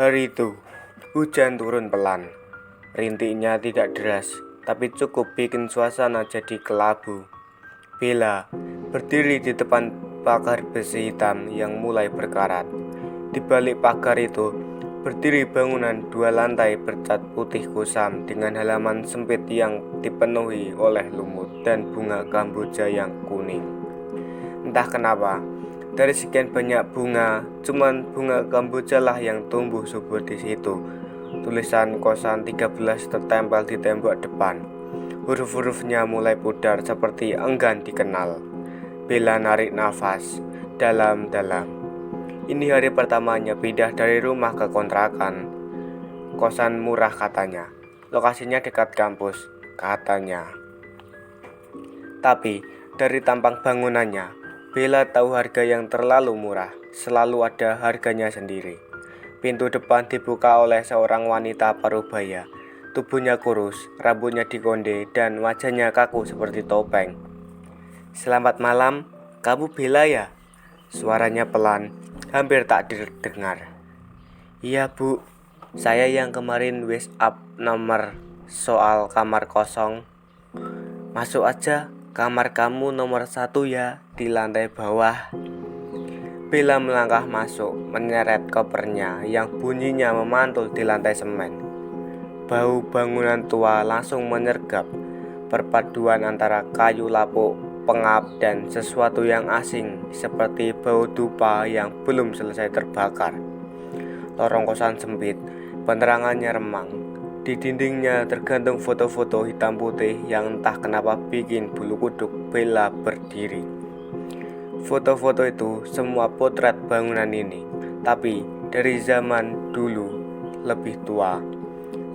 Hari itu, hujan turun pelan. Rintiknya tidak deras, tapi cukup bikin suasana jadi kelabu. Bella berdiri di depan pagar besi hitam yang mulai berkarat. Di balik pagar itu, berdiri bangunan 2 lantai bercat putih kusam dengan halaman sempit yang dipenuhi oleh lumut dan bunga kamboja yang kuning. Entah kenapa, dari sekian banyak bunga, cuman bunga kamboja lah yang tumbuh subur di situ. Tulisan kosan 13 tertempel di tembok depan. Huruf-hurufnya mulai pudar seperti enggan dikenal. Bella narik nafas dalam-dalam. Ini hari pertamanya pindah dari rumah ke kontrakan. Kosan murah katanya. Lokasinya dekat kampus, katanya. Tapi dari tampang bangunannya, Bella tahu harga yang terlalu murah. Selalu ada harganya sendiri. Pintu depan dibuka oleh seorang wanita parubaya. Tubuhnya kurus, rambutnya dikonde, dan wajahnya kaku seperti topeng. "Selamat malam, kamu Bella ya?" Suaranya pelan, hampir tak didengar. "Iya bu, saya yang kemarin WhatsApp nomor soal kamar kosong." "Masuk aja, kamar kamu nomor 1 ya, di lantai bawah." Bella melangkah masuk, menyeret kopernya yang bunyinya memantul di lantai semen. Bau bangunan tua langsung menyergap, perpaduan antara kayu lapuk, pengap, dan sesuatu yang asing seperti bau dupa yang belum selesai terbakar. Lorong kosan sempit, penerangannya remang. Di dindingnya tergantung foto-foto hitam putih yang entah kenapa bikin bulu kuduk Bella berdiri. Foto-foto itu semua potret bangunan ini, tapi dari zaman dulu, lebih tua,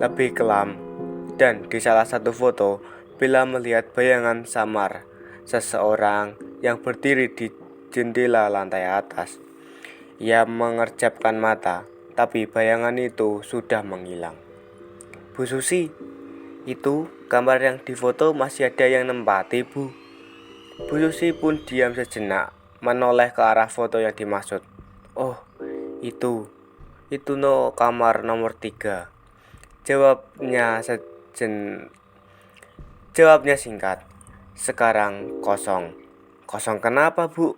lebih kelam. Dan di salah satu foto, Bella melihat bayangan samar seseorang yang berdiri di jendela lantai atas. Ia mengerjapkan mata, tapi bayangan itu sudah menghilang. "Bu Susi, itu gambar yang di foto masih ada yang nempati, Bu." Bu Susi pun diam sejenak, menoleh ke arah foto yang dimaksud. "Oh, itu no kamar nomor 3. Jawabnya singkat. "Sekarang kosong." "Kosong kenapa, Bu?"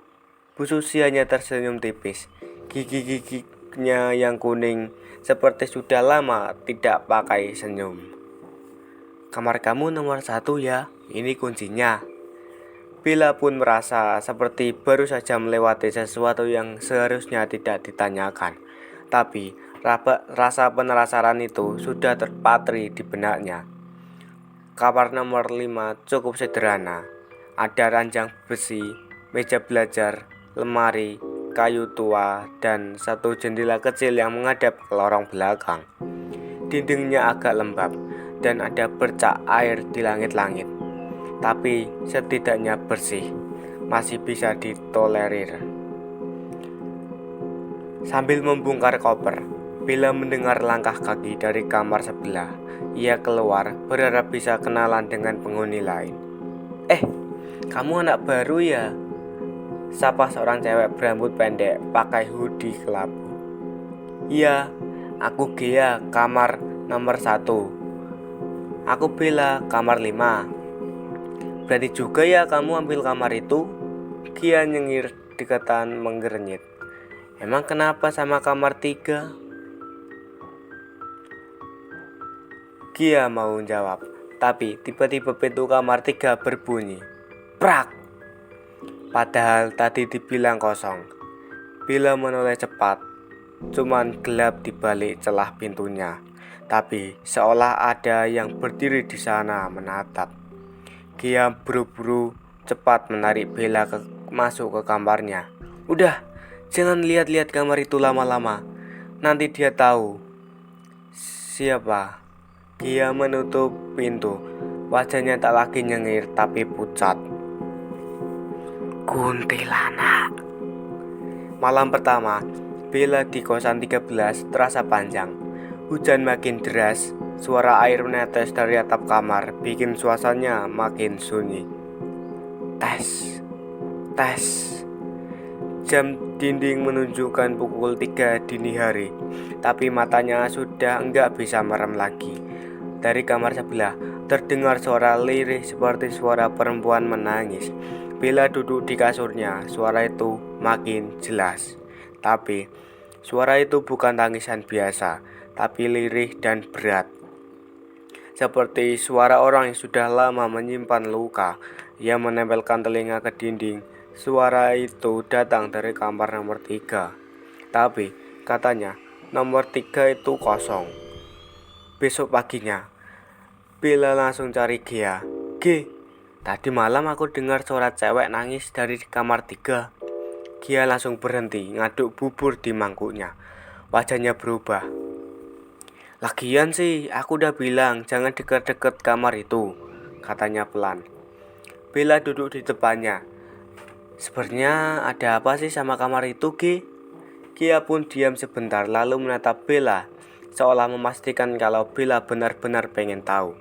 Bu Susi hanya tersenyum tipis. Gigi-giginya yang kuning seperti sudah lama tidak pakai senyum. "Kamar kamu nomor 1 ya, ini kuncinya." Bella pun merasa seperti baru saja melewati sesuatu yang seharusnya tidak ditanyakan. Tapi rasa penasaran itu sudah terpatri di benaknya. Kamar nomor 5 cukup sederhana. Ada ranjang besi, meja belajar, lemari, kayu tua, dan satu jendela kecil yang menghadap ke lorong belakang. Dindingnya agak lembab dan ada bercak air di langit-langit. Tapi setidaknya bersih, masih bisa ditolerir. Sambil membongkar koper, Bella mendengar langkah kaki dari kamar sebelah. Ia keluar, berharap bisa kenalan dengan penghuni lain. Kamu anak baru ya?" sapa seorang cewek berambut pendek pakai hoodie kelabu. "Iya, aku Gia, kamar nomor 1. "Aku Bella, kamar 5. "Berani juga ya kamu ambil kamar itu?" Gia nyengir deketan menggernyit. "Emang kenapa sama kamar 3? Gia mau jawab, tapi tiba-tiba pintu kamar 3 berbunyi. Prak! Padahal tadi dibilang kosong. Bella menoleh cepat, cuman gelap di balik celah pintunya. Tapi seolah ada yang berdiri di sana menatap. Gia buru-buru cepat menarik Bella masuk ke kamarnya. "Udah, jangan lihat-lihat kamar itu lama-lama. Nanti dia tahu siapa." Gia menutup pintu. Wajahnya tak lagi nyengir tapi pucat. Kuntilanak. Malam pertama, Bella di kosan 13 terasa panjang. Hujan makin deras. Suara air menetes dari atap kamar bikin suasananya makin sunyi. Tes. Jam dinding menunjukkan pukul 3 dini hari, tapi matanya sudah enggak bisa merem lagi. Dari kamar sebelah, terdengar suara lirih seperti suara perempuan menangis. Bella duduk di kasurnya, suara itu makin jelas. Tapi, suara itu bukan tangisan biasa, tapi lirih dan berat. Seperti suara orang yang sudah lama menyimpan luka. Ia menempelkan telinga ke dinding. Suara itu datang dari kamar nomor 3. Tapi, katanya, nomor 3 itu kosong. Besok paginya, Bella langsung cari Gia. Tadi malam aku dengar suara cewek nangis dari kamar 3. Gia langsung berhenti ngaduk bubur di mangkuknya. Wajahnya berubah. Lagian sih, aku udah bilang jangan deket-deket kamar itu, katanya pelan. Bella duduk di depannya. Sebenarnya ada apa sih sama kamar itu, Gi? Gia pun diam sebentar lalu menatap Bella, seolah memastikan kalau Bella benar-benar pengen tahu.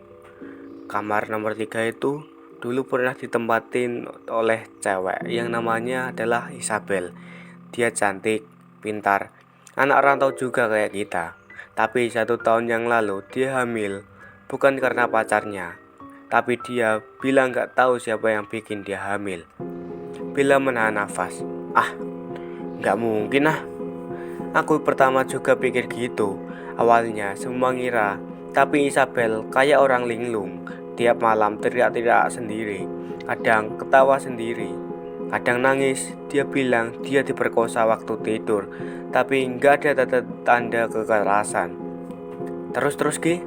Kamar nomor 3 itu dulu pernah ditempatin oleh cewek yang namanya adalah Isabel. Dia cantik, pintar, anak rantau juga kayak kita. Tapi 1 tahun yang lalu dia hamil, bukan karena pacarnya, tapi dia bilang gak tahu siapa yang bikin dia hamil. Bella menahan nafas. Gak mungkin ah. Aku pertama juga pikir gitu. Awalnya semua ngira, tapi Isabel kayak orang linglung. Tiap malam teriak-teriak sendiri, kadang ketawa sendiri, kadang nangis. Dia bilang dia diperkosa waktu tidur, tapi gak ada tanda kekerasan. Terus Ki?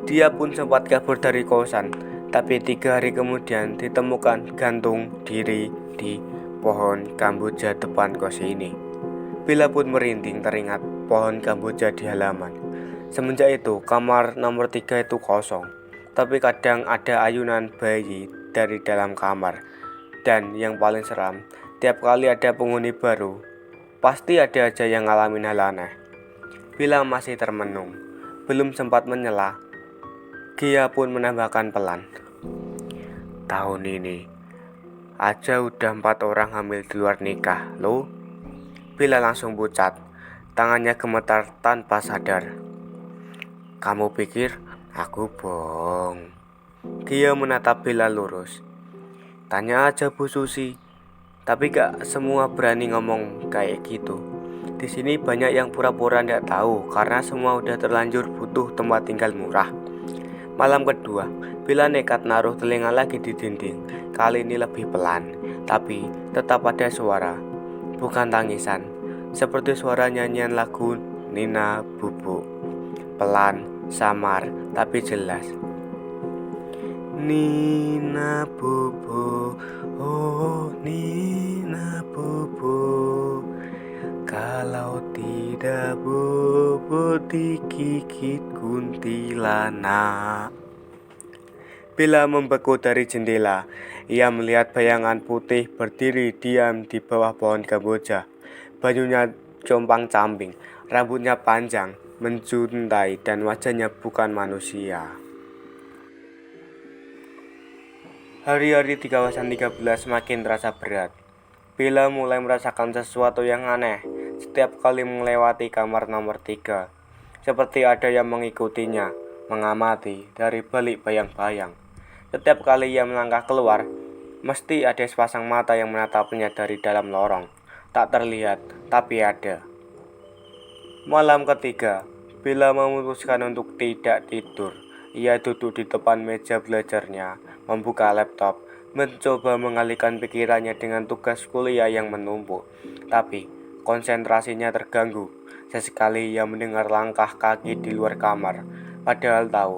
Dia pun sempat kabur dari kosan, tapi 3 hari kemudian ditemukan gantung diri di pohon kamboja depan kos ini. Bella pun merinding teringat pohon kamboja di halaman. Semenjak itu kamar nomor 3 itu kosong, tapi kadang ada ayunan bayi dari dalam kamar. Dan yang paling seram, tiap kali ada penghuni baru, pasti ada aja yang ngalamin hal aneh. Bella masih termenung, belum sempat menyela. Gia pun menambahkan pelan. Tahun ini aja udah 4 orang hamil di luar nikah, loh. Bella langsung pucat, tangannya gemetar tanpa sadar. Kamu pikir aku bohong? Gia menatap Bella lurus. Tanya aja Bu Susi, tapi gak semua berani ngomong kayak gitu. Di sini banyak yang pura-pura ndak tahu karena semua udah terlanjur butuh tempat tinggal murah. Malam kedua, Bella nekat naruh telinga lagi di dinding. Kali ini lebih pelan, tapi tetap ada suara. Bukan tangisan, seperti suara nyanyian lagu Nina Bobo. Pelan, samar, tapi jelas. Nina Bobo, oh Nina Bobo, kalau tidak Bobo digigit kuntilanak. Bella membeku dari jendela. Ia melihat bayangan putih berdiri diam di bawah pohon kamboja. Bajunya compang-camping, rambutnya panjang, menjuntai, dan wajahnya bukan manusia. Hari-hari di kawasan 13 semakin terasa berat. Bella mulai merasakan sesuatu yang aneh setiap kali melewati kamar nomor 3. Seperti ada yang mengikutinya, mengamati dari balik bayang-bayang. Setiap kali ia melangkah keluar, mesti ada sepasang mata yang menatapnya dari dalam lorong. Tak terlihat, tapi ada. Malam ketiga, Bella memutuskan untuk tidak tidur. Ia duduk di depan meja belajarnya, membuka laptop, mencoba mengalihkan pikirannya dengan tugas kuliah yang menumpuk. Tapi konsentrasinya terganggu. Sesekali ia mendengar langkah kaki di luar kamar, padahal tahu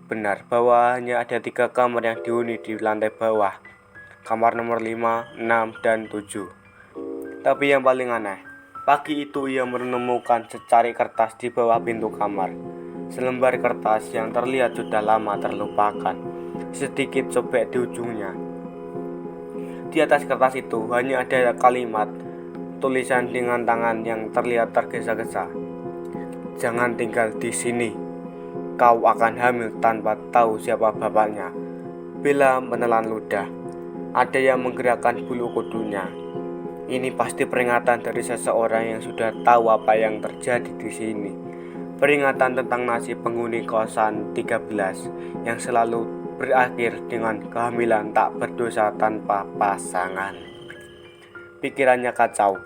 benar bahwa hanya ada 3 kamar yang dihuni di lantai bawah. Kamar nomor 5, 6, dan 7. Tapi yang paling aneh, pagi itu ia menemukan secari kertas di bawah pintu kamar. Selembar kertas yang terlihat sudah lama terlupakan, sedikit sobek di ujungnya. Di atas kertas itu hanya ada kalimat tulisan dengan tangan yang terlihat tergesa-gesa. Jangan tinggal di sini, kau akan hamil tanpa tahu siapa bapaknya. Bella menelan ludah. Ada yang menggerakkan bulu kudunya. Ini pasti peringatan dari seseorang yang sudah tahu apa yang terjadi di sini. Peringatan tentang nasib penghuni kosan 13 yang selalu berakhir dengan kehamilan tak berdosa tanpa pasangan. Pikirannya kacau.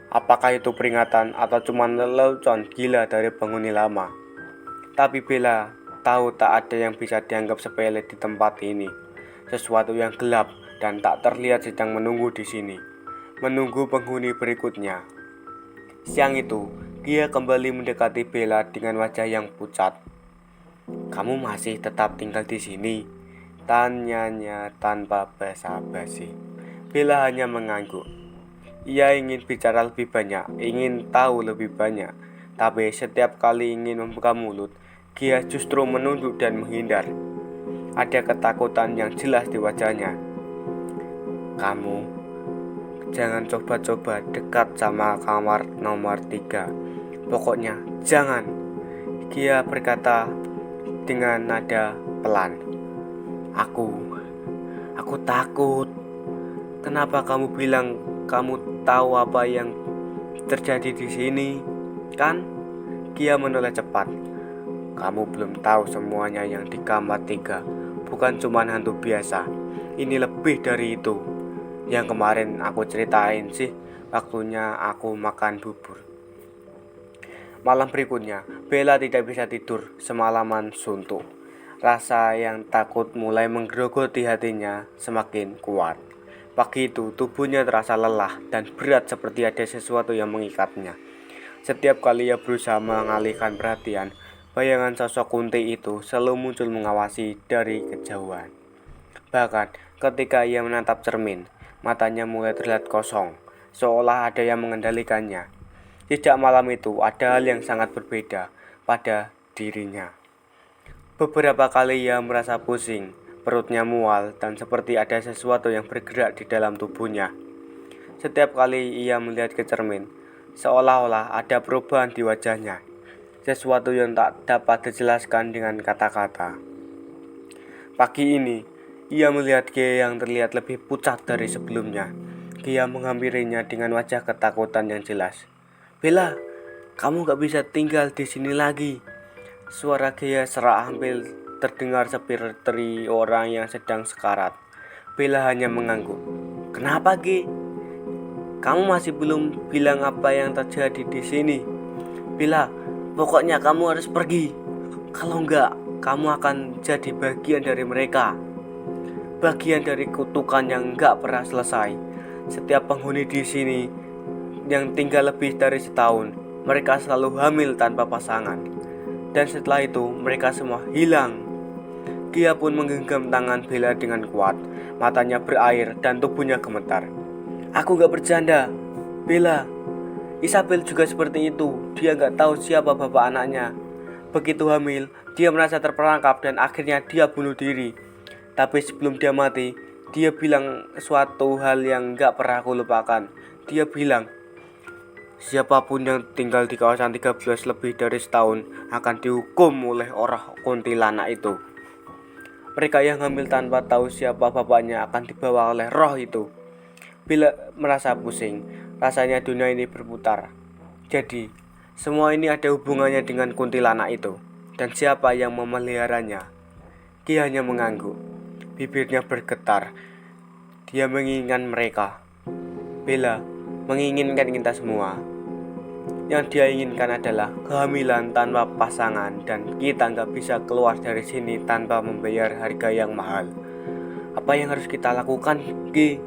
Apakah itu peringatan atau cuma lelucon gila dari penghuni lama? Tapi Bella tahu tak ada yang bisa dianggap sepele di tempat ini. Sesuatu yang gelap dan tak terlihat sedang menunggu di sini. Menunggu penghuni berikutnya. Siang itu, dia kembali mendekati Bella dengan wajah yang pucat. "Kamu masih tetap tinggal di sini?" tanyanya tanpa basa-basi. Bella hanya mengangguk. Ia ingin bicara lebih banyak, ingin tahu lebih banyak. Tapi setiap kali ingin membuka mulut, dia justru menunduk dan menghindar. Ada ketakutan yang jelas di wajahnya. "Kamu jangan coba-coba dekat sama kamar nomor 3. Pokoknya jangan," dia berkata dengan nada pelan. Aku takut." "Kenapa kamu bilang kamu tahu apa yang terjadi di sini? Kan?" Dia menoleh cepat. "Kamu belum tahu semuanya yang di kamar 3. Bukan cuma hantu biasa. Ini lebih dari itu. Yang kemarin aku ceritain sih, waktunya aku makan bubur." Malam berikutnya, Bella tidak bisa tidur semalaman suntuk. Rasa yang takut mulai menggerogoti hatinya semakin kuat. Pagi itu, tubuhnya terasa lelah dan berat seperti ada sesuatu yang mengikatnya. Setiap kali ia berusaha mengalihkan perhatian, bayangan sosok Kunti itu selalu muncul mengawasi dari kejauhan. Bahkan ketika ia menatap cermin, matanya mulai terlihat kosong, seolah ada yang mengendalikannya. Sejak malam itu, ada hal yang sangat berbeda pada dirinya. Beberapa kali ia merasa pusing, perutnya mual, dan seperti ada sesuatu yang bergerak di dalam tubuhnya. Setiap kali ia melihat ke cermin, seolah-olah ada perubahan di wajahnya, sesuatu yang tak dapat dijelaskan dengan kata-kata. Pagi ini, ia melihat Gia yang terlihat lebih pucat dari sebelumnya. Gia menghampirinya dengan wajah ketakutan yang jelas. "Bella, kamu gak bisa tinggal di sini lagi." Suara Gia serak hampir terdengar seperti orang yang sedang sekarat. Bella hanya mengangguk. "Kenapa, Gi? Kamu masih belum bilang apa yang terjadi di sini." "Bella, pokoknya kamu harus pergi. Kalau enggak, kamu akan jadi bagian dari mereka. Bagian dari kutukan yang enggak pernah selesai. Setiap penghuni di sini yang tinggal lebih dari setahun, mereka selalu hamil tanpa pasangan. Dan setelah itu, mereka semua hilang." Dia pun menggenggam tangan Bella dengan kuat. Matanya berair dan tubuhnya gemetar. "Aku gak bercanda, Bella. Isabel juga seperti itu. Dia gak tahu siapa bapak anaknya. Begitu hamil, dia merasa terperangkap dan akhirnya dia bunuh diri. Tapi sebelum dia mati, dia bilang suatu hal yang gak pernah aku lupakan. Dia bilang, siapapun yang tinggal di kawasan 13 lebih dari setahun akan dihukum oleh orang kuntilanak itu. Mereka yang hamil tanpa tahu siapa bapaknya akan dibawa oleh roh itu." Bila merasa pusing, rasanya dunia ini berputar. Jadi, semua ini ada hubungannya dengan kuntilanak itu. Dan siapa yang memeliharanya? Dia hanya mengangguk. Bibirnya bergetar. Dia menginginkan mereka. Bella menginginkan kita semua. Yang dia inginkan adalah kehamilan tanpa pasangan, dan kita nggak bisa keluar dari sini tanpa membayar harga yang mahal. Apa yang harus kita lakukan, Gi?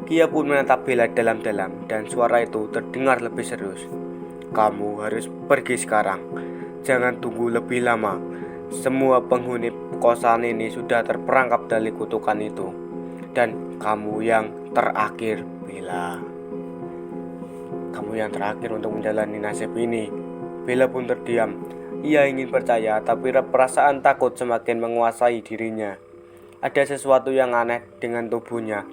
Dia pun menatap Bella dalam-dalam, dan suara itu terdengar lebih serius. "Kamu harus pergi sekarang. Jangan tunggu lebih lama. Semua penghuni kosan ini sudah terperangkap dari kutukan itu. Dan kamu yang terakhir, Bella. Kamu yang terakhir untuk menjalani nasib ini." Bella pun terdiam. Ia ingin percaya, tapi perasaan takut semakin menguasai dirinya. Ada sesuatu yang aneh dengan tubuhnya.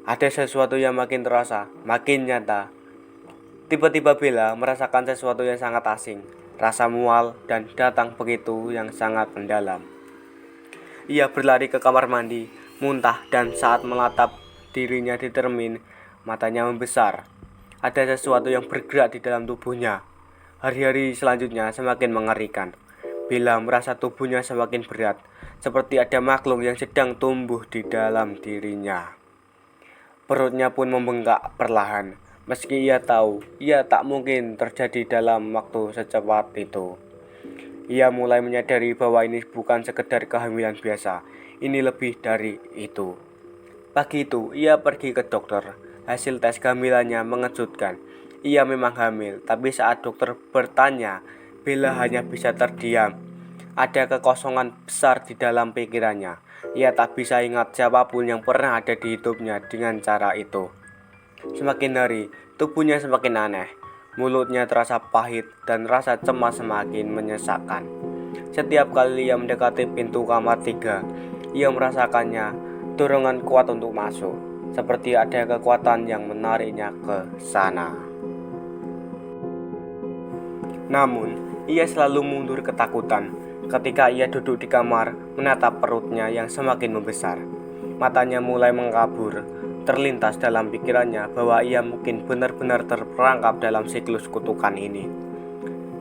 Ada sesuatu yang makin terasa, makin nyata. Tiba-tiba Bella merasakan sesuatu yang sangat asing. Rasa mual dan datang begitu yang sangat mendalam. Ia berlari ke kamar mandi, muntah, dan saat menatap dirinya di cermin, Matanya membesar. Ada sesuatu yang bergerak di dalam tubuhnya. Hari-hari selanjutnya semakin mengerikan. Bella merasa tubuhnya semakin berat, seperti ada makhluk yang sedang tumbuh di dalam dirinya. Perutnya pun membengkak perlahan, meski ia tahu ia tak mungkin terjadi dalam waktu secepat itu. Ia mulai menyadari bahwa ini bukan sekedar kehamilan biasa, ini lebih dari itu. Pagi itu, ia pergi ke dokter. Hasil tes kehamilannya mengejutkan. Ia memang hamil, tapi saat dokter bertanya, Bella hanya bisa terdiam. Ada kekosongan besar di dalam pikirannya. Ia tak bisa ingat siapapun yang pernah ada di hidupnya dengan cara itu. Semakin hari, tubuhnya semakin aneh. Mulutnya terasa pahit dan rasa cemas semakin menyesakkan. Setiap kali ia mendekati pintu kamar 3, ia merasakannya dorongan kuat untuk masuk, seperti ada kekuatan yang menariknya ke sana. Namun, ia selalu mundur ketakutan ketika ia duduk di kamar menatap perutnya yang semakin membesar. Matanya mulai mengkabur. Terlintas dalam pikirannya bahwa ia mungkin benar-benar terperangkap dalam siklus kutukan ini.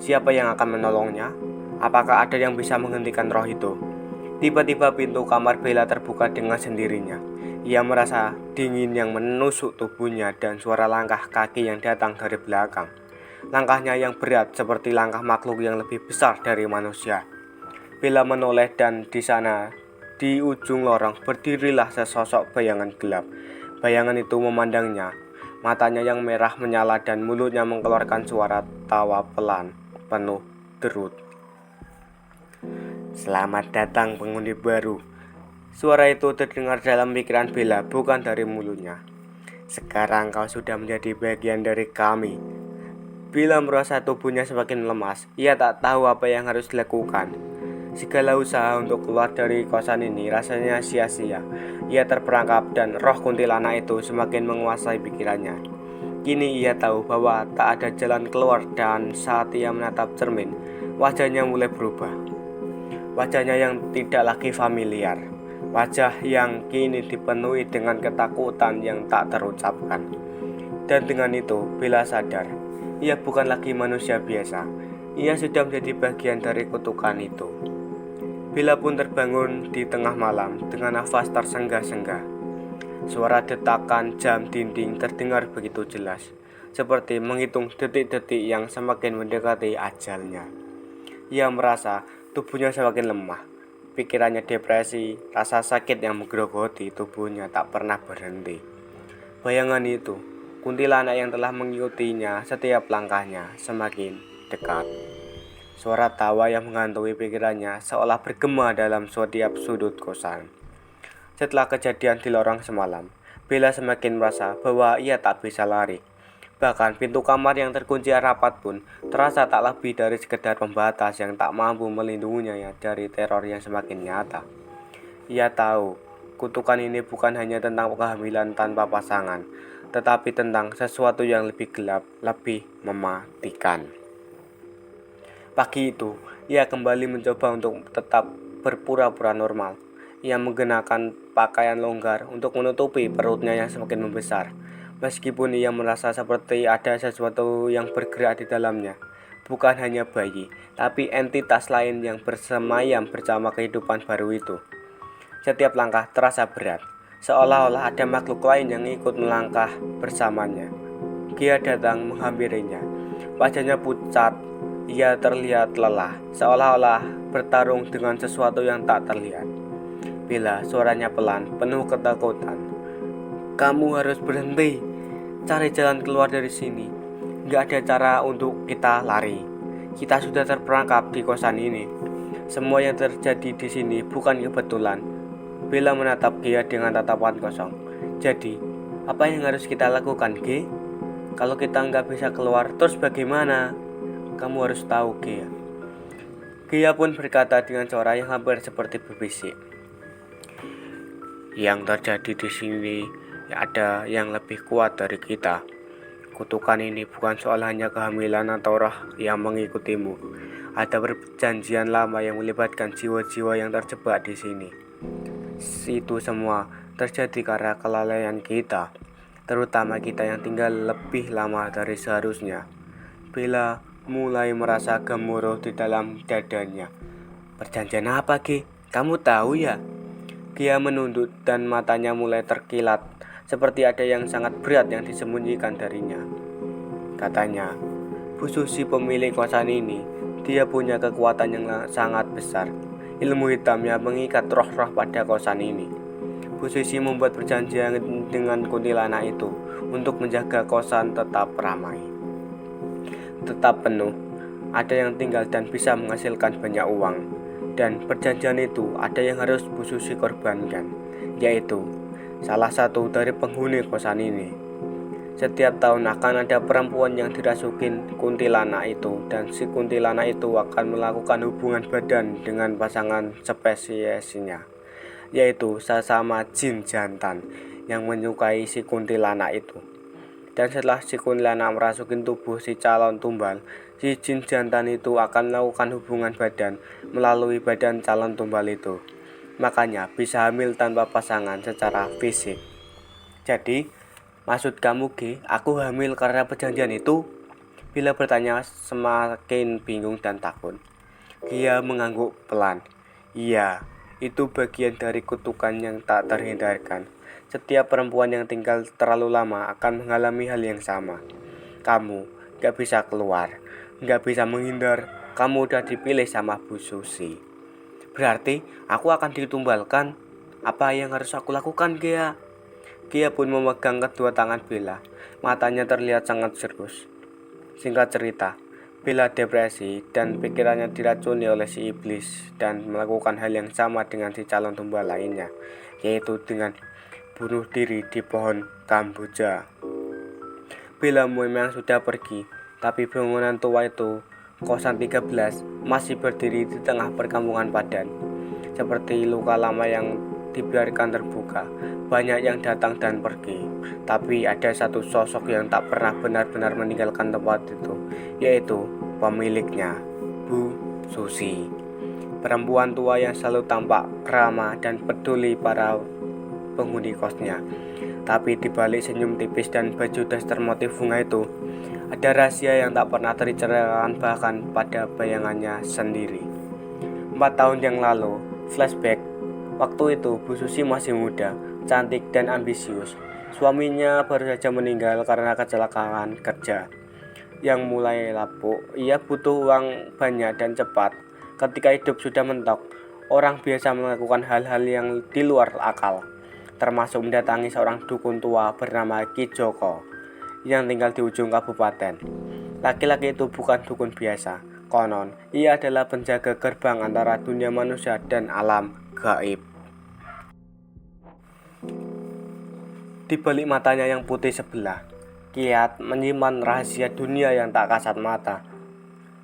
Siapa yang akan menolongnya? Apakah ada yang bisa menghentikan roh itu? Tiba-tiba pintu kamar Bella terbuka dengan sendirinya. Ia merasa dingin yang menusuk tubuhnya dan suara langkah kaki yang datang dari belakang. Langkahnya yang berat seperti langkah makhluk yang lebih besar dari manusia. Bella menoleh dan di sana, di ujung lorong, berdirilah sesosok bayangan gelap. Bayangan itu memandangnya. Matanya yang merah menyala dan mulutnya mengeluarkan suara tawa pelan, penuh derut. "Selamat datang penghuni baru." Suara itu terdengar dalam pikiran Bella, bukan dari mulutnya. "Sekarang kau sudah menjadi bagian dari kami." Bella merasa tubuhnya semakin lemas. Ia tak tahu apa yang harus dilakukan. Segala usaha untuk keluar dari kosan ini rasanya sia-sia. Ia terperangkap dan roh kuntilanak itu semakin menguasai pikirannya. Kini ia tahu bahwa tak ada jalan keluar dan saat ia menatap cermin, wajahnya mulai berubah. Wajahnya yang tidak lagi familiar. Wajah yang kini dipenuhi dengan ketakutan yang tak terucapkan. Dan dengan itu, Bella sadar, ia bukan lagi manusia biasa. Ia sudah menjadi bagian dari kutukan itu. Bella pun terbangun di tengah malam dengan nafas tersenggah-senggah. Suara detakan jam dinding terdengar begitu jelas, seperti menghitung detik-detik yang semakin mendekati ajalnya. Ia merasa tubuhnya semakin lemah, pikirannya depresi, rasa sakit yang menggerogoti tubuhnya tak pernah berhenti. Bayangan itu, kuntilanak yang telah mengikutinya setiap langkahnya, semakin dekat. Suara tawa yang menghantui pikirannya seolah bergema dalam setiap sudut kosan. Setelah kejadian di lorong semalam, Bella semakin merasa bahwa ia tak bisa lari. Bahkan pintu kamar yang terkunci rapat pun terasa tak lebih dari sekedar pembatas yang tak mampu melindunginya dari teror yang semakin nyata. Ia tahu, kutukan ini bukan hanya tentang kehamilan tanpa pasangan, tetapi tentang sesuatu yang lebih gelap, lebih mematikan. Pagi itu, ia kembali mencoba untuk tetap berpura-pura normal. Ia mengenakan pakaian longgar untuk menutupi perutnya yang semakin membesar. Meskipun ia merasa seperti ada sesuatu yang bergerak di dalamnya. Bukan hanya bayi, tapi entitas lain yang bersemayam bersama kehidupan baru itu. Setiap langkah terasa berat, seolah-olah ada makhluk lain yang ikut melangkah bersamanya. Dia datang menghampirinya. Wajahnya pucat. Ia terlihat lelah, seolah-olah bertarung dengan sesuatu yang tak terlihat. Bella, suaranya pelan, penuh ketakutan. "Kamu harus berhenti. Cari jalan keluar dari sini. Gak ada cara untuk kita lari. Kita sudah terperangkap di kosan ini. Semua yang terjadi di sini bukan kebetulan." Bella menatap dia dengan tatapan kosong. "Jadi, apa yang harus kita lakukan, G? Kalau kita nggak bisa keluar, terus bagaimana? Kamu harus tahu, Gia." Gia pun berkata dengan suara yang hampir seperti berbisik. "Yang terjadi di sini ada yang lebih kuat dari kita. Kutukan ini bukan soal hanya kehamilan atau roh yang mengikutimu. Ada perjanjian lama yang melibatkan jiwa-jiwa yang terjebak di sini. Itu semua terjadi karena kelalaian kita. terutama kita yang tinggal lebih lama dari seharusnya. Bella mulai merasa gemuruh di dalam dadanya. Perjanjian apa, Ki? Kamu tahu ya? Dia menunduk dan matanya mulai terkilat, seperti ada yang sangat berat yang disembunyikan darinya. Katanya, Bu Susi pemilik kosan ini, dia punya kekuatan yang sangat besar. Ilmu hitamnya mengikat roh-roh pada kosan ini. Bu Susi membuat perjanjian dengan kuntilanak itu untuk menjaga kosan tetap ramai, tetap penuh, ada yang tinggal dan bisa menghasilkan banyak uang. Dan perjanjian itu ada yang harus Bu Susi korbankan, yaitu salah satu dari penghuni kosan ini. Setiap tahun akan ada perempuan yang dirasukin kuntilanak itu, dan si kuntilanak itu akan melakukan hubungan badan dengan pasangan spesiesnya, yaitu sesama jin jantan yang menyukai si kuntilanak itu. Dan setelah si kuntilanak merasukin tubuh si calon tumbal, si jin jantan itu akan melakukan hubungan badan melalui badan calon tumbal itu. Makanya bisa hamil tanpa pasangan secara fisik. Jadi, maksud kamu, Ki, aku hamil karena perjanjian itu? Bila bertanya semakin bingung dan takut. Dia mengangguk pelan. Iya, itu bagian dari kutukan yang tak terhindarkan. Setiap perempuan yang tinggal terlalu lama akan mengalami hal yang sama. Kamu gak bisa keluar, gak bisa menghindar. Kamu udah dipilih sama Bu Susi. Berarti aku akan ditumbalkan. Apa yang harus aku lakukan, Gia? Gia pun memegang kedua tangan Bella. Matanya terlihat sangat serius. Singkat cerita, Bella depresi dan pikirannya diracuni oleh si iblis dan melakukan hal yang sama dengan si calon tumbal lainnya, yaitu dengan bunuh diri di pohon kamboja. Bella memang sudah pergi, tapi bangunan tua itu, kosan 13, masih berdiri di tengah perkampungan padat. Seperti luka lama yang dibiarkan terbuka, banyak yang datang dan pergi. Tapi ada satu sosok yang tak pernah benar-benar meninggalkan tempat itu, yaitu pemiliknya, Bu Susi. Perempuan tua yang selalu tampak ramah dan peduli para penghuni kosnya. Tapi di balik senyum tipis dan baju daster motif bunga itu, ada rahasia yang tak pernah tercerahkan bahkan pada bayangannya sendiri. 4 tahun yang lalu, flashback. Waktu itu Bu Susi masih muda, cantik dan ambisius. Suaminya baru saja meninggal karena kecelakaan kerja yang mulai lapuk. Ia butuh uang banyak dan cepat. Ketika hidup sudah mentok, orang biasa melakukan hal-hal yang di luar akal, termasuk mendatangi seorang dukun tua bernama Ki Joko yang tinggal di ujung kabupaten. Laki-laki itu bukan dukun biasa. Konon, ia adalah penjaga gerbang antara dunia manusia dan alam gaib. Di balik matanya yang putih sebelah, kiat menyimpan rahasia dunia yang tak kasat mata.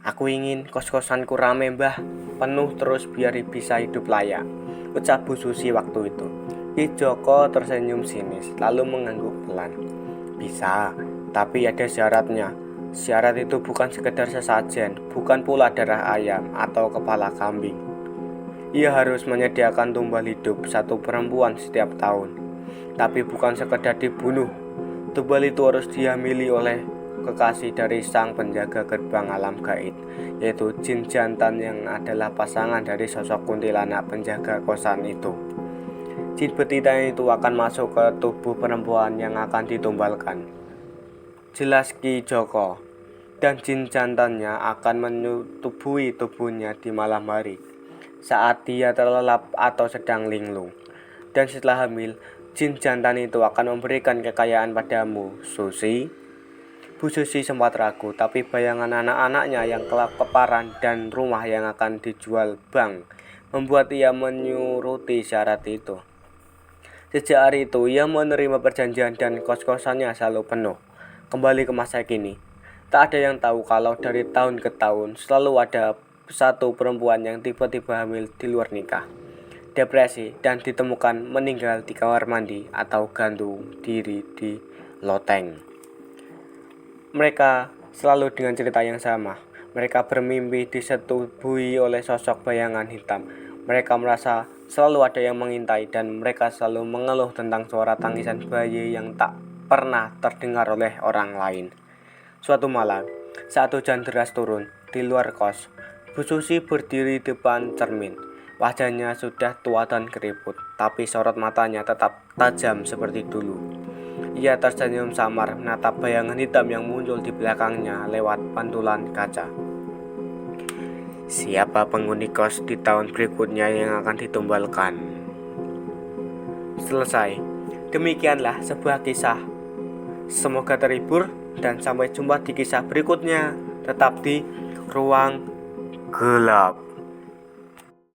Aku ingin kos-kosanku rame, Mbah, penuh terus biar bisa hidup layak, ucap Bu Susi waktu itu. Ki Joko tersenyum sinis, lalu mengangguk pelan. Bisa, tapi ada syaratnya. Syarat itu bukan sekedar sesajen, bukan pula darah ayam atau kepala kambing. Ia harus menyediakan tumbal hidup satu perempuan setiap tahun. Tapi bukan sekedar dibunuh. Tumbal itu harus dihamili oleh kekasih dari sang penjaga gerbang alam gaib, yaitu jin jantan yang adalah pasangan dari sosok kuntilanak penjaga kosan itu. Jin betina itu akan masuk ke tubuh perempuan yang akan ditumbalkan, jelas Ki Joko, dan jin jantannya akan menyutubuhi tubuhnya di malam hari saat dia terlelap atau sedang linglung. Dan setelah hamil, jin jantan itu akan memberikan kekayaan padamu, Susi. Bu Susi sempat ragu, tapi bayangan anak-anaknya yang kelaparan dan rumah yang akan dijual bank membuat ia menyuruti syarat itu. Sejak hari itu, ia menerima perjanjian dan kos-kosannya selalu penuh. Kembali ke masa kini, tak ada yang tahu kalau dari tahun ke tahun selalu ada satu perempuan yang tiba-tiba hamil di luar nikah, depresi, dan ditemukan meninggal di kamar mandi atau gantung diri di loteng. Mereka selalu dengan cerita yang sama. Mereka bermimpi disetubuhi oleh sosok bayangan hitam. Mereka merasa selalu ada yang mengintai dan mereka selalu mengeluh tentang suara tangisan bayi yang tak pernah terdengar oleh orang lain. Suatu malam, saat hujan deras turun di luar kos, Bu Susi berdiri di depan cermin. Wajahnya sudah tua dan keriput, tapi sorot matanya tetap tajam seperti dulu. Ia tersenyum samar menatap bayangan hitam yang muncul di belakangnya lewat pantulan kaca. Siapa penghuni kos di tahun berikutnya yang akan ditumbalkan? Selesai. Demikianlah sebuah kisah. Semoga terhibur dan sampai jumpa di kisah berikutnya. Tetap di ruang gelap.